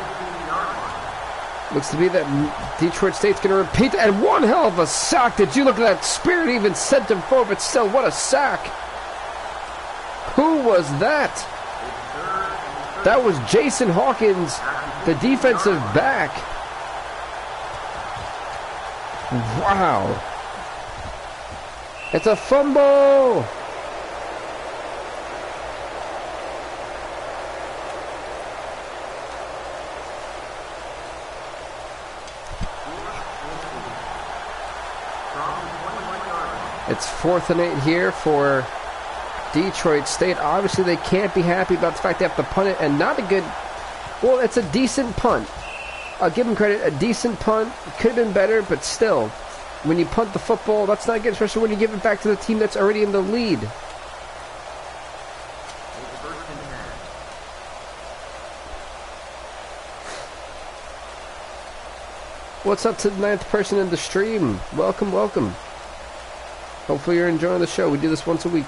Looks to be that Detroit State's going to repeat that. And one hell of a sack. Did you look at that? Spirit even sent him forward, but still, what a sack. Who was that? That was Jason Hawkins, the defensive back. Wow. It's a fumble. It's 4th and 8 here for Detroit State. Obviously, they can't be happy about the fact they have to punt it, and not a good... Well, it's a decent punt. I'll give them credit. A decent punt. Could have been better, but still. When you punt the football, that's not good, especially when you give it back to the team that's already in the lead. What's up to the 9th person in the stream? Welcome, welcome. Hopefully you're enjoying the show. We do this once a week.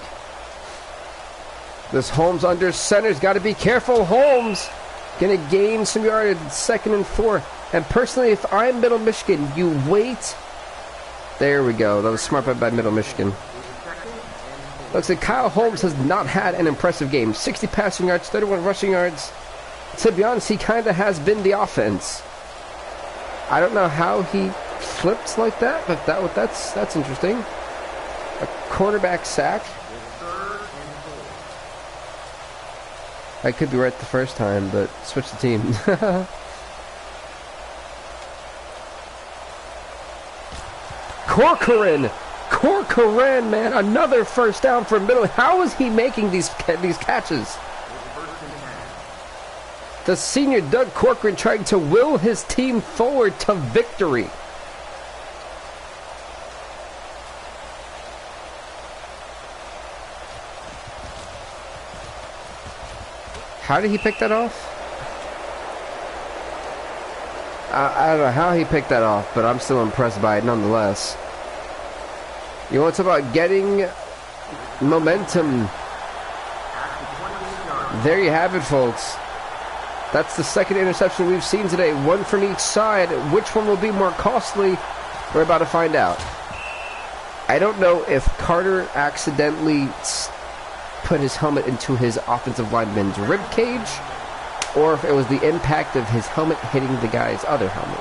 This Holmes under center's got to be careful. Holmes gonna gain some yardage. 2nd and 4. And personally, if I'm Middle Michigan, you wait. There we go. That was smart by Middle Michigan. Looks like Kyle Holmes has not had an impressive game. 60 passing yards, 31 rushing yards. To be honest, he kind of has been the offense. I don't know how he flipped like that, but that's interesting. A quarterback sack. I could be right the first time, but switch the team. Corcoran, man, another first down for Middle. How is he making these catches? The senior Doug Corcoran trying to will his team forward to victory. How did he pick that off? I don't know how he picked that off, but I'm still impressed by it nonetheless. You want to talk about getting momentum? There you have it, folks. That's the 2nd interception we've seen today. One from each side. Which one will be more costly? We're about to find out. I don't know if Carter accidentally put his helmet into his offensive lineman's rib cage, or if it was the impact of his helmet hitting the guy's other helmet.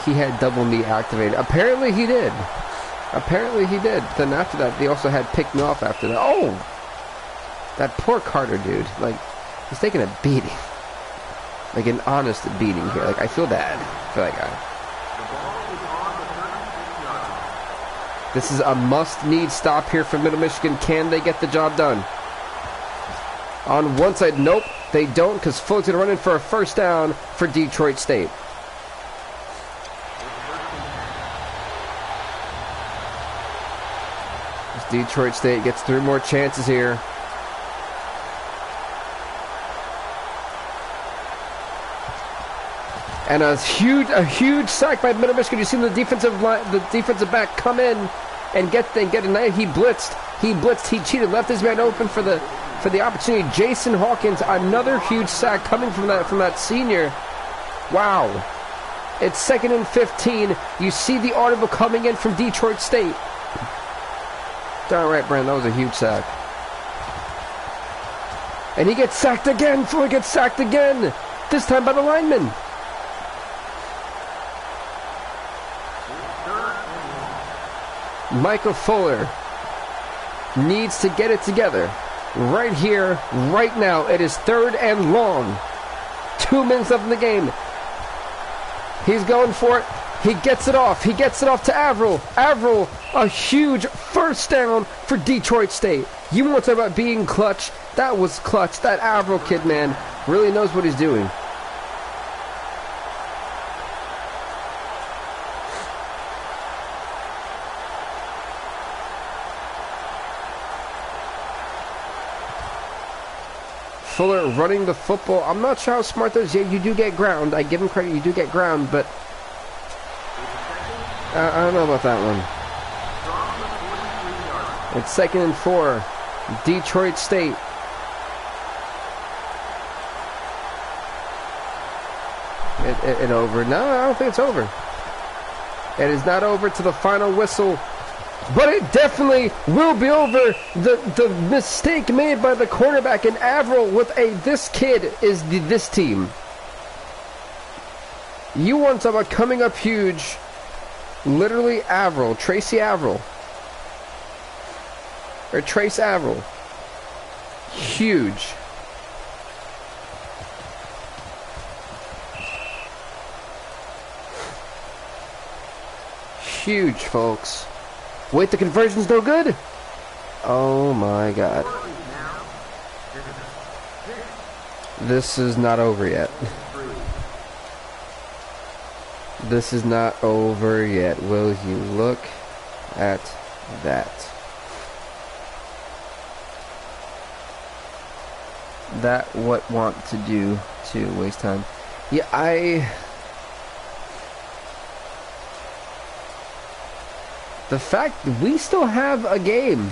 He had double knee activated. Apparently he did. Then after that, they also had picked me off after that. Oh! That poor Carter dude. Like, he's taking a beating. Like, an honest beating here. Like, I feel bad for that guy. This is a must-need stop here for Middle Michigan. Can they get the job done? On one side, nope, they don't, because Fuller's going to run in for a first down for Detroit State. As Detroit State gets 3 more chances here. And a huge sack by Middle Michigan. You see the defensive back come in and get a knife. He blitzed. He cheated. Left his man open for the opportunity. Jason Hawkins, another huge sack coming from that senior. Wow. It's 2nd and 15. You see the audible coming in from Detroit State. Darn right, Brandon. That was a huge sack. And he gets sacked again. Fuller gets sacked again. This time by the lineman. Michael Fuller needs to get it together. Right here, right now. It is 3rd and long. 2 minutes left in the game. He's going for it. He gets it off. He gets it off to Averill. Averill, a huge first down for Detroit State. You want to talk about being clutch? That was clutch. That Averill kid, man, really knows what he's doing. Fuller running the football. I'm not sure how smart that is. Yeah, you do get ground. I give him credit. You do get ground, but I don't know about that one. It's 2nd and 4. Detroit State. It over. No, I don't think it's over. It is not over to the final whistle. But it definitely will be over. The mistake made by the cornerback in Averill with this kid is this team. You want to talk about coming up huge. Literally Averill. Tracy Averill. Or Trace Averill. Huge. Huge, folks. Wait, the conversion's no good? Oh my god. This is not over yet. This is not over yet. Will you look at that? That what want to do to waste time. Yeah, the fact that we still have a game.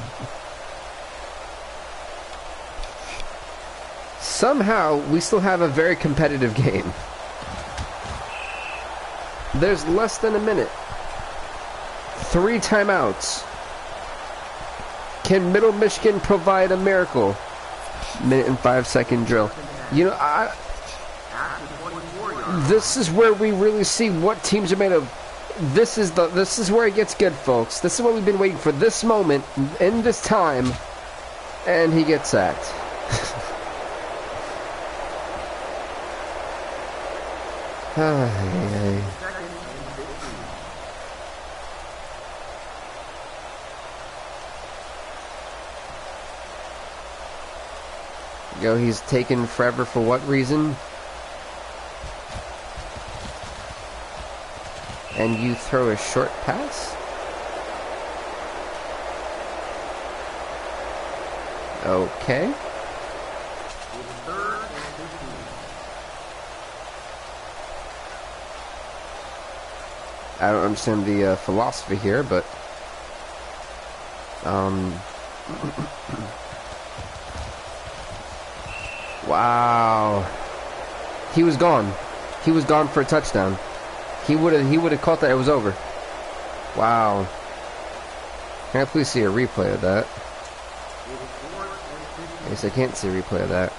Somehow, we still have a very competitive game. There's less than a minute. 3 timeouts. Can Middle Michigan provide a miracle? Minute and 5-second drill. You know, this is where we really see what teams are made of. This is where it gets good, folks. This is what we've been waiting for. This moment, in this time, and he gets sacked. Go, he's taken forever for what reason? And you throw a short pass? Okay. I don't understand the philosophy here, but wow. He was gone. He was gone for a touchdown. He would have caught that. It was over. Wow. Can I please see a replay of that? I guess I can't see a replay of that.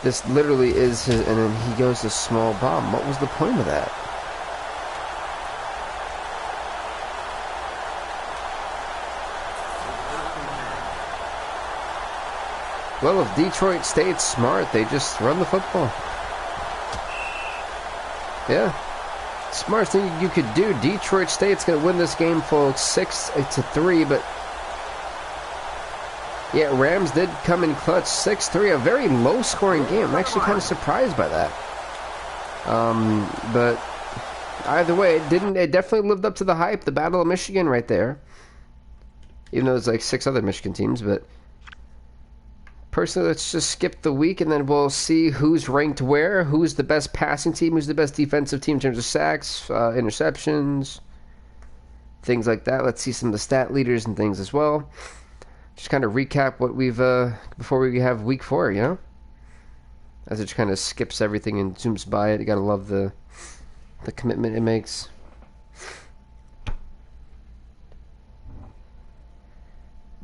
This literally is his, and then he goes to small bomb. What was the point of that? Well, if Detroit State's smart, they just run the football. Yeah. Smartest thing you could do. Detroit State's going to win this game, folks, 6-3, but yeah, Rams did come in clutch, 6-3, a very low-scoring game. I'm actually kind of surprised by that. But either way, it definitely lived up to the hype, the Battle of Michigan right there. Even though there's like 6 other Michigan teams, but personally, let's just skip the week, and then we'll see who's ranked where, who's the best passing team, who's the best defensive team in terms of sacks, interceptions, things like that. Let's see some of the stat leaders and things as well. Just kind of recap what we've, before we have week 4, you know? As it just kind of skips everything and zooms by it. You gotta love the commitment it makes.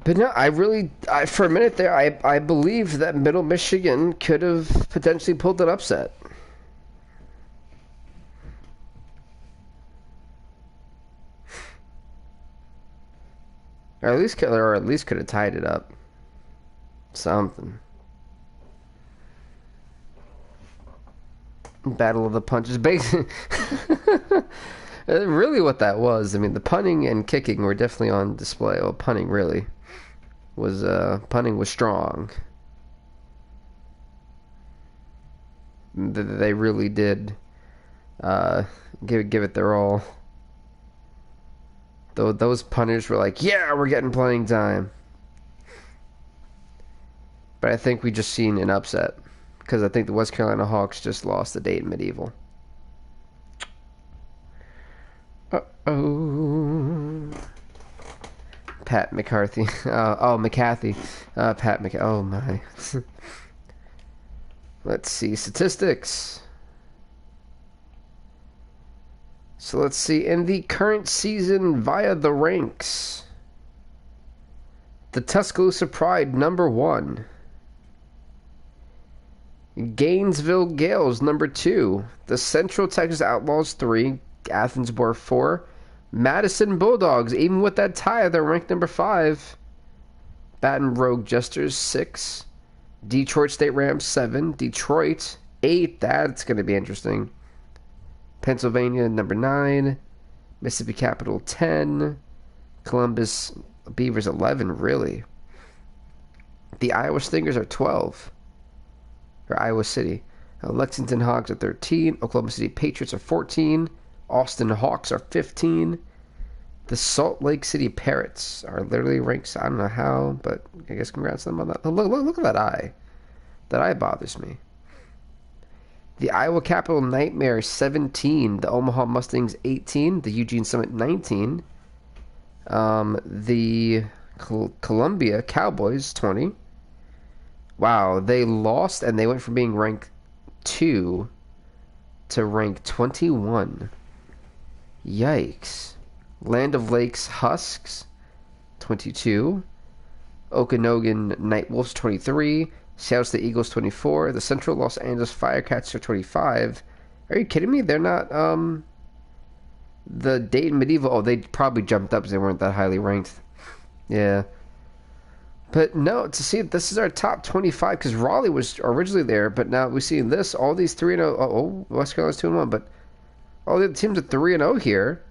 But no, for a minute there, I believed that Middle Michigan could have potentially pulled an upset. Or at least could have tied it up. Something. Battle of the punches. Basically, really what that was. I mean, the punting and kicking were definitely on display. Well, punting was strong. They really did give it their all. Though those punters were like, yeah, we're getting playing time. But I think we just seen an upset. because I think the West Carolina Hawks just lost the Dayton Medieval. Uh-oh. Pat McCarthy. McCarthy. Oh, my. Let's see. Statistics. So let's see. In the current season via the ranks, the Tuscaloosa Pride, number 1. Gainesville Gales, number 2. The Central Texas Outlaws, 3. Athensburg, 4. Madison Bulldogs, even with that tie, they're ranked number 5. Baton Rouge Jesters, 6. Detroit State Rams, 7. Detroit, 8. That's going to be interesting. Pennsylvania, number 9. Mississippi Capital, 10. Columbus Beavers, 11, really. The Iowa Stingers are 12. Or Iowa City. Lexington Hogs are 13. Oklahoma City Patriots are 14. Austin Hawks are 15. The Salt Lake City Parrots are literally ranked, I don't know how, but I guess congrats to them on that. Look at that eye. That eye bothers me. The Iowa Capital Nightmare, 17. The Omaha Mustangs, 18. The Eugene Summit, 19. The Columbia Cowboys, 20. Wow, they lost, and they went from being ranked 2 to rank 21. Yikes. Land of Lakes Husks, 22. Okanogan Nightwolves, 23. South State Eagles, 24. The Central Los Angeles Firecats are 25. Are you kidding me? They're not, the Dayton Medieval, oh, they probably jumped up because they weren't that highly ranked. Yeah. But no, to see this is our top 25, because Raleigh was originally there, but now we see this, all these 3-0, West Carolina's 2-1, but all the other teams are 3-0 here,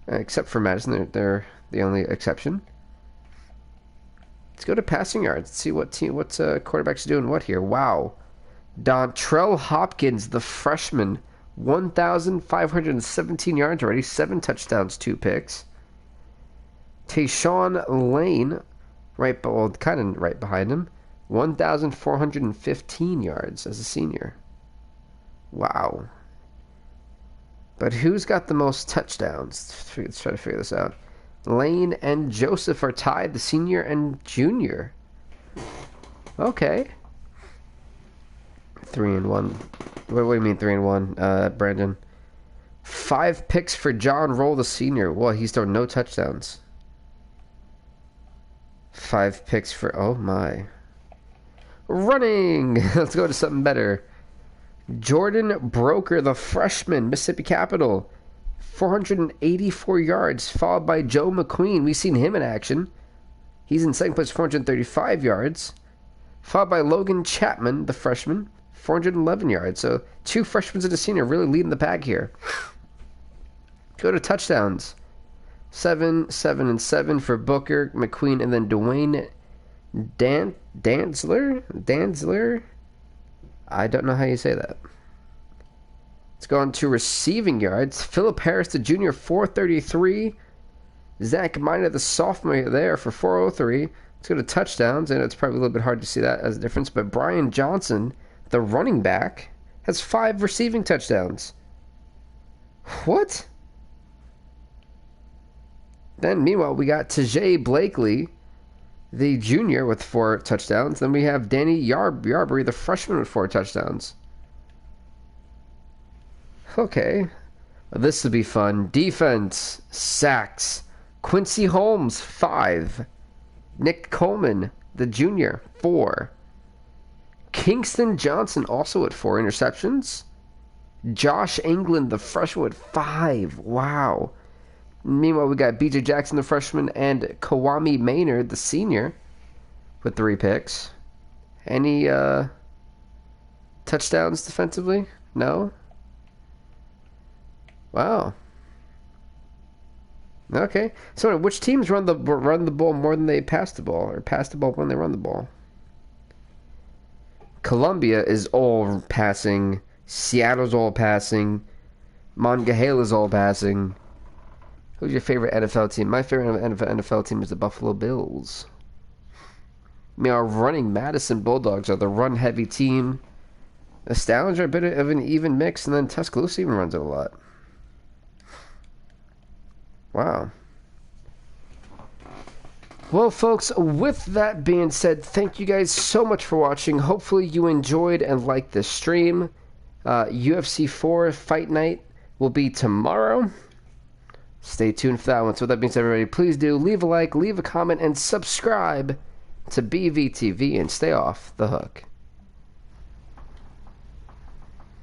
except for Madison, they're the only exception. Let's go to passing yards, see what quarterback's doing what here. Wow. Dontrell Hopkins, the freshman, 1,517 yards already, 7 touchdowns, 2 picks. Tayshawn Lane, kind of right behind him, 1,415 yards as a senior. Wow. But who's got the most touchdowns? Let's try to figure this out. Lane and Joseph are tied, the senior and junior. Okay. 3-1. What do you mean 3-1, Brandon? 5 picks for John Roll, the senior. Well, he's thrown no touchdowns. 5 picks for, oh my. Running! Let's go to something better. Jordan Broker, the freshman, Mississippi Capital, 484 yards, followed by Joe McQueen. We've seen him in action. He's in second place, 435 yards. Followed by Logan Chapman, the freshman, 411 yards. So 2 freshmen and a senior really leading the pack here. Go to touchdowns. 7, 7, and 7 for Booker, McQueen, and then Dwayne Dantzler? I don't know how you say that. Let's go on to receiving yards. Philip Harris, the junior, 433. Zach Minor, the sophomore, there for 403. Let's go to touchdowns, and it's probably a little bit hard to see that as a difference, but Brian Johnson, the running back, has 5 receiving touchdowns. What? Then, meanwhile, we got Tajay Blakely, the junior, with 4 touchdowns. Then we have Danny Yarbury, the freshman, with 4 touchdowns. Okay. This will be fun. Defense, sacks. Quincy Holmes, 5. Nick Coleman, the junior, 4. Kingston Johnson, also at 4 interceptions. Josh England, the freshman, with 5. Wow. Meanwhile, we got BJ Jackson, the freshman, and Kawami Maynard, the senior, with 3 picks. Any touchdowns defensively? No? Wow. Okay. So which teams run the ball more than they pass the ball, or pass the ball when they run the ball? Columbia is all passing. Seattle's all passing. Monongahela's all passing. Who's your favorite NFL team? My favorite NFL team is the Buffalo Bills. I mean, our running Madison Bulldogs are the run-heavy team. The Stallions are a bit of an even mix, and then Tuscaloosa even runs it a lot. Wow. Well, folks, with that being said, thank you guys so much for watching. Hopefully you enjoyed and liked this stream. UFC 4 Fight Night will be tomorrow. Stay tuned for that one. So with that being said, everybody, please do leave a like, leave a comment, and subscribe to BVTV and stay off the hook.